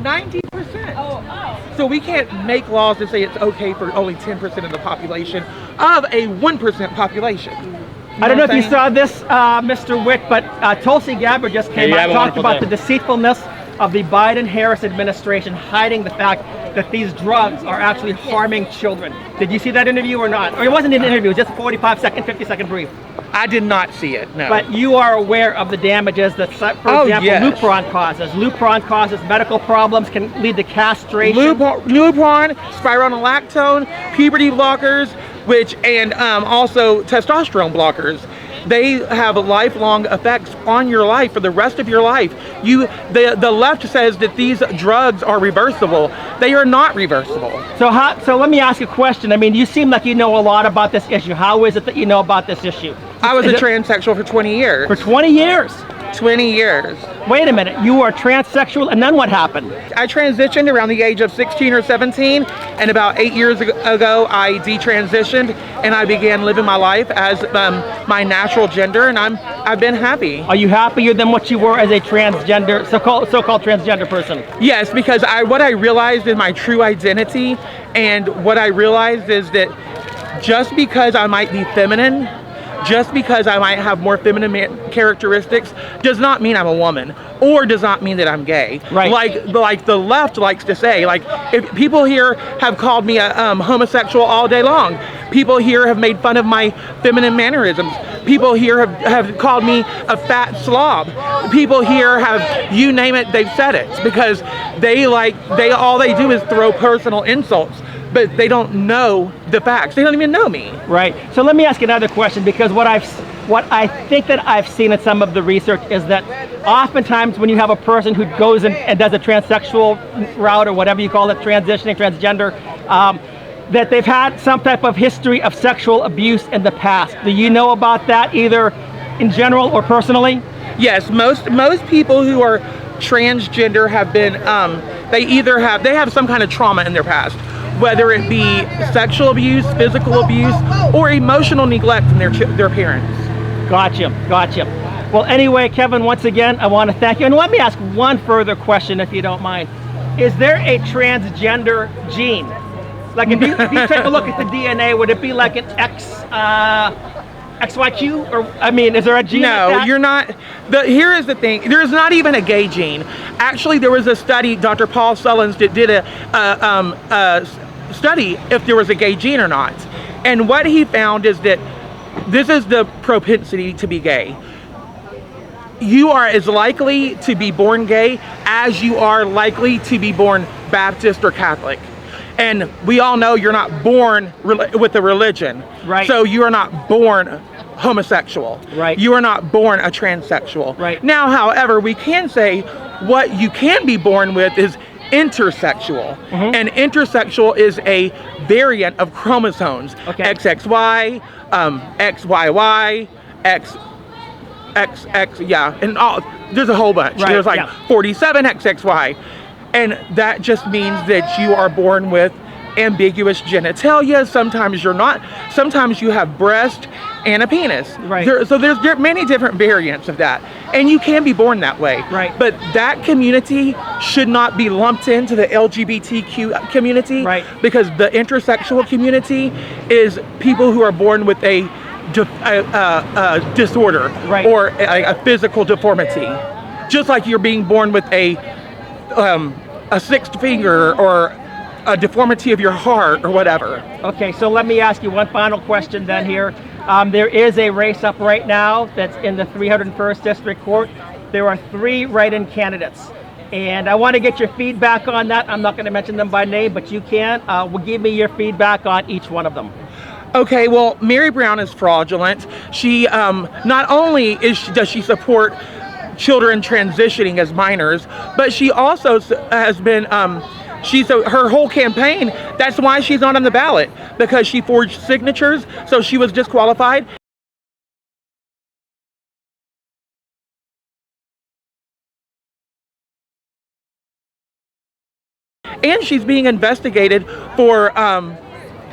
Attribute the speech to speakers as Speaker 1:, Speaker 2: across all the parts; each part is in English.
Speaker 1: 90%.
Speaker 2: Oh.
Speaker 1: So we can't make laws that say it's okay for only 10% of the population of a 1% population.
Speaker 3: I don't know if you saw this, Mr. Wick, but Tulsi Gabbard just came out and talked about the deceitfulness of the Biden-Harris administration hiding the fact that these drugs are actually harming children. Did you see that interview or not? Or it wasn't an interview, it was just a 45-second, 50-second brief.
Speaker 1: I did not see it, no.
Speaker 3: But you are aware of the damages that, for example,
Speaker 1: yes.
Speaker 3: Lupron causes. Lupron causes medical problems, can lead to castration.
Speaker 1: Lupron, spironolactone, puberty blockers, and also testosterone blockers. They have lifelong effects on your life for the rest of your life. The left says that these drugs are reversible. They are not reversible.
Speaker 3: So let me ask you a question. I mean, you seem like you know a lot about this issue. How is it that you know about this issue?
Speaker 1: I was a transsexual for 20 years.
Speaker 3: For 20 years?
Speaker 1: 20 years.
Speaker 3: Wait a minute, you were transsexual and then what happened?
Speaker 1: I transitioned around the age of 16 or 17, and about 8 years ago I detransitioned and I began living my life as my natural gender, and I've been happy.
Speaker 3: Are you happier than what you were as a transgender, so-called transgender person?
Speaker 1: Yes, because what I realized is my true identity, and what I realized is that just because I might be feminine, just because I might have more feminine characteristics does not mean I'm a woman, or does not mean that I'm gay.
Speaker 3: Right.
Speaker 1: Like the left likes to say, like, if people here have called me a homosexual all day long. People here have made fun of my feminine mannerisms. People here have called me a fat slob. People here have, you name it, they've said it, because all they do is throw personal insults. But they don't know the facts. They don't even know me.
Speaker 3: Right. So let me ask another question, because what I think that I've seen in some of the research is that oftentimes when you have a person who goes and does a transsexual route, or whatever you call it, transitioning, transgender, that they've had some type of history of sexual abuse in the past. Do you know about that, either in general or personally?
Speaker 1: Yes, most people who are transgender have been, they have some kind of trauma in their past, whether it be sexual abuse, physical abuse, or emotional neglect from their parents.
Speaker 3: Gotcha. Well, anyway, Kevin, once again, I want to thank you. And let me ask one further question, if you don't mind. Is there a transgender gene? Like, if you take a look at the DNA, would it be like an XYQ? Or, I mean, is there a gene?
Speaker 1: No,
Speaker 3: like that?
Speaker 1: you're not. Here is the thing. There's not even a gay gene. Actually, there was a study, Dr. Paul Sullins did a study if there was a gay gene or not. And what he found is that this is the propensity to be gay. You are as likely to be born gay as you are likely to be born Baptist or Catholic. And we all know you're not born with a religion.
Speaker 3: Right.
Speaker 1: So you are not born homosexual.
Speaker 3: Right.
Speaker 1: You are not born a transsexual.
Speaker 3: Right.
Speaker 1: Now, however, we can say what you can be born with is intersexual. Mm-hmm. And intersexual is a variant of chromosomes.
Speaker 3: Okay.
Speaker 1: XXY, XYY, XX, yeah, and there's a whole bunch.
Speaker 3: Right,
Speaker 1: There's like 47 XXY. And that just means that you are born with ambiguous genitalia. Sometimes you're not. Sometimes you have breast and a penis.
Speaker 3: Right.
Speaker 1: So there's many different variants of that. And you can be born that way.
Speaker 3: Right.
Speaker 1: But that community should not be lumped into the LGBTQ community.
Speaker 3: Right.
Speaker 1: Because the intersexual community is people who are born with a disorder.
Speaker 3: Right.
Speaker 1: Or a physical deformity. Just like you're being born with a sixth finger or a deformity of your heart or whatever.
Speaker 3: Okay, so let me ask you one final question then here. There is a race up right now that's in the 301st District Court. There are 3 write-in candidates. And I want to get your feedback on that. I'm not going to mention them by name, but you can. Give me your feedback on each one of them.
Speaker 1: Okay, well, Mary Brown is fraudulent. She, not only does she support children transitioning as minors, but she also has been, her whole campaign, that's why she's not on the ballot, because she forged signatures, so she was disqualified. And she's being investigated for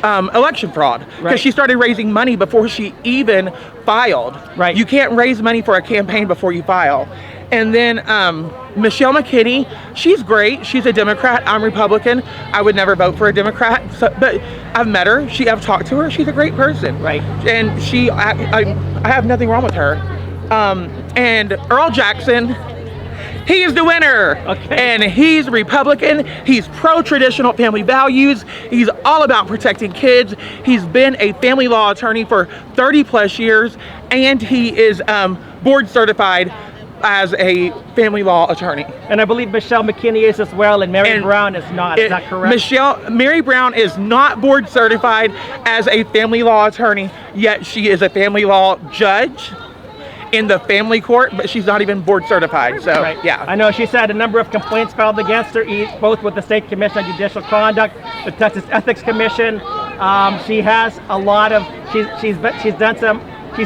Speaker 1: election fraud, because she started raising money before she even filed.
Speaker 3: Right.
Speaker 1: You can't raise money for a campaign before you file. And then Michelle McKinney, she's great. She's a Democrat. I'm Republican. I would never vote for a Democrat, but I've met her. I've talked to her. She's a great person.
Speaker 3: Right.
Speaker 1: And I have nothing wrong with her. And Earl Jackson, he's the winner.
Speaker 3: Okay.
Speaker 1: And he's Republican. He's pro-traditional family values. He's all about protecting kids. He's been a family law attorney for 30 plus years, and he is board certified as a family law attorney.
Speaker 3: And I believe Michelle McKinney is as well, and Mary Brown is not. Is that correct?
Speaker 1: Mary Brown is not board certified as a family law attorney, yet she is a family law judge in the family court, but she's not even board certified. So,
Speaker 3: right.
Speaker 1: Yeah.
Speaker 3: I know she's had a number of complaints filed against her, both with the State Commission on Judicial Conduct, the Texas Ethics Commission. She has a lot of, she's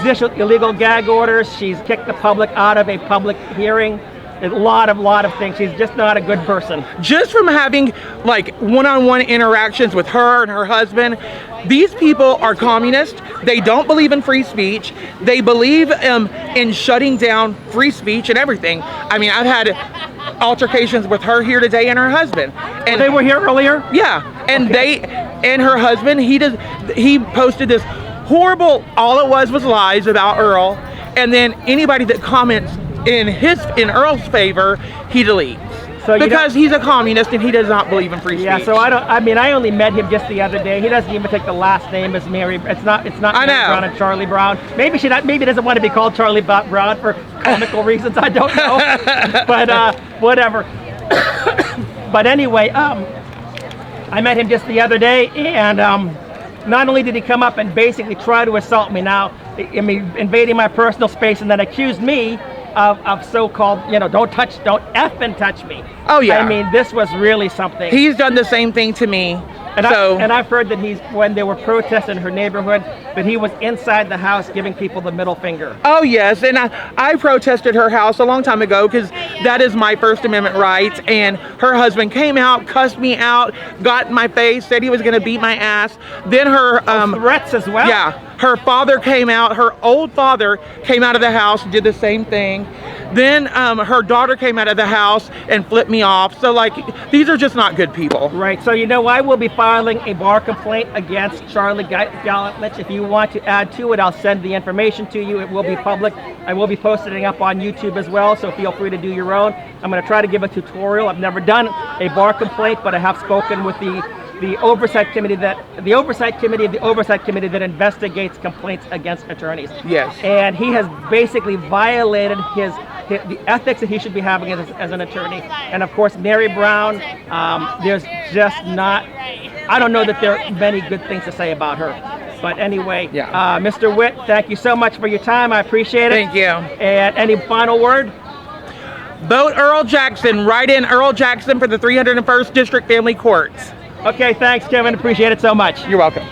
Speaker 3: issued illegal gag orders. She's kicked the public out of a public hearing. A lot of things. She's just not a good person. Just
Speaker 1: from having like one-on-one interactions with her and her husband, these people are communists. They don't believe in free speech. They believe in shutting down free speech and everything. I mean, I've had altercations with her here today and her husband. And
Speaker 3: they were here earlier?
Speaker 1: Yeah. And
Speaker 3: okay.
Speaker 1: Her husband, he posted this horrible, all it was lies about Earl. And then anybody that comments in Earl's favor, he deletes. So because he's a communist and he does not believe in free speech.
Speaker 3: Yeah, so I only met him just the other day. He doesn't even take the last name as Mary. It's not Mary Brown and Charlie Brown. Maybe he doesn't want to be called Charlie Brown for comical reasons. I don't know. But whatever. But anyway, I met him just the other day, and not only did he come up and basically try to assault me, now invading my personal space, and then accused me of so-called, don't effing touch me.
Speaker 1: Oh yeah.
Speaker 3: I mean, this was really something.
Speaker 1: He's done the same thing to me.
Speaker 3: And I've heard that when they were protests in her neighborhood, that he was inside the house giving people the middle finger.
Speaker 1: Oh yes, and I protested her house a long time ago because that is my First Amendment rights, and her husband came out, cussed me out, got in my face, said he was gonna beat my ass. Then her
Speaker 3: threats as well?
Speaker 1: Yeah, her father came out, her old father came out of the house, did the same thing. Then her daughter came out of the house and flipped me off. So like, these are just not good people.
Speaker 3: Right, so I will be filing a bar complaint against Charlie Gallant. If you want to add to it, I'll send the information to you. It will be public. I will be posting it up on YouTube as well, so feel free to do your own. I'm going to try to give a tutorial. I've never done a bar complaint, but I have spoken with the oversight committee that investigates complaints against attorneys.
Speaker 1: Yes.
Speaker 3: And he has basically violated the ethics that he should be having as an attorney. And of course, Mary Brown, there's just not, I don't know that there are many good things to say about her. But anyway,
Speaker 1: yeah.
Speaker 3: Mr. Witt, thank you so much for your time. I appreciate it.
Speaker 1: Thank you.
Speaker 3: And any final word?
Speaker 1: Vote Earl Jackson. Write in Earl Jackson for the 301st District Family Courts.
Speaker 3: Okay, thanks, Kevin. Appreciate it so much.
Speaker 1: You're welcome.